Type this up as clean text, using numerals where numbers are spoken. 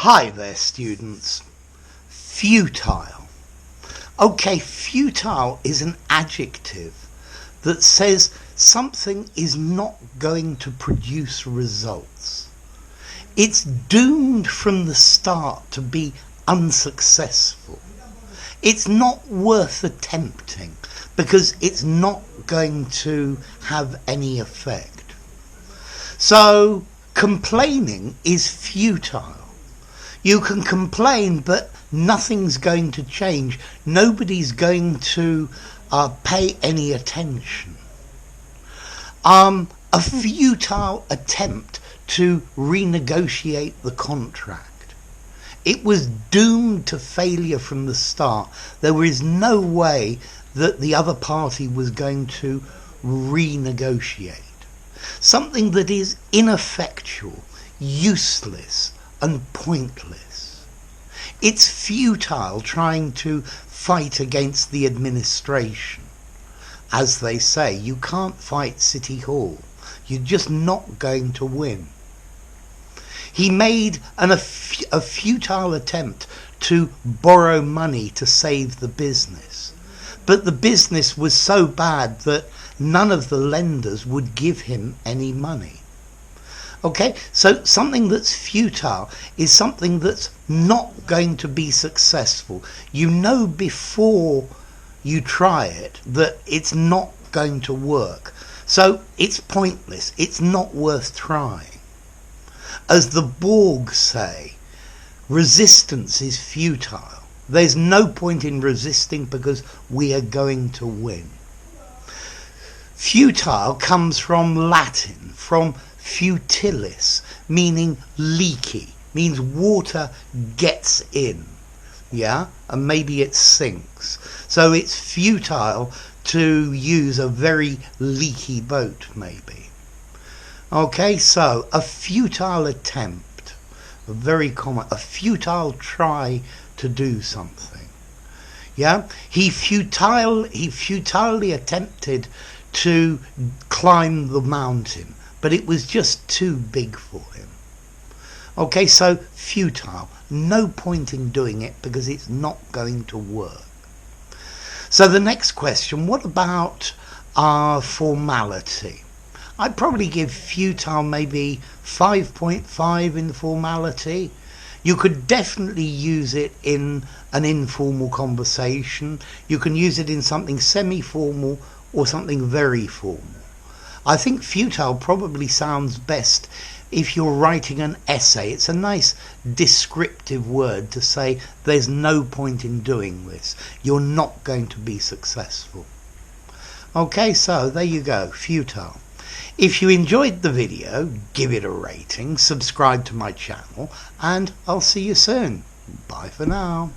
Hi there, students. Futile. Okay, futile is an adjective that says something is not going to produce results. It's doomed from the start to be unsuccessful. It's not worth attempting because it's not going to have any effect. So, complaining is futile. You can complain, but nothing's going to change. Nobody's going to pay any attention. A futile attempt to renegotiate the contract. It was doomed to failure from the start. There was no way that the other party was going to renegotiate. Something that is ineffectual, useless, and pointless. It's futile trying to fight against the administration. As they say, you can't fight City Hall. You're just not going to win. He made a futile attempt to borrow money to save the business. But the business was so bad that none of the lenders would give him any money. Okay, so something that's futile is something that's not going to be successful. You know before you try it that it's not going to work. So it's pointless. It's not worth trying. As the Borg say, resistance is futile. There's no point in resisting because we are going to win. Futile comes from Latin, from futilis, meaning leaky, means water gets in, and maybe it sinks. So it's futile to use a very leaky boat, maybe. Okay, so a futile attempt, very common, a futile try to do something. He futilely attempted to climb the mountain, but it was just too big for him. Okay, so futile. No point in doing it because it's not going to work. So the next question, what about formality? I'd probably give futile maybe 5.5 in formality. You could definitely use it in an informal conversation. You can use it in something semi-formal or something very formal. I think futile probably sounds best if you're writing an essay. It's a nice descriptive word to say there's no point in doing this. You're not going to be successful. Okay, so there you go, futile. If you enjoyed the video, give it a rating, subscribe to my channel, and I'll see you soon. Bye for now.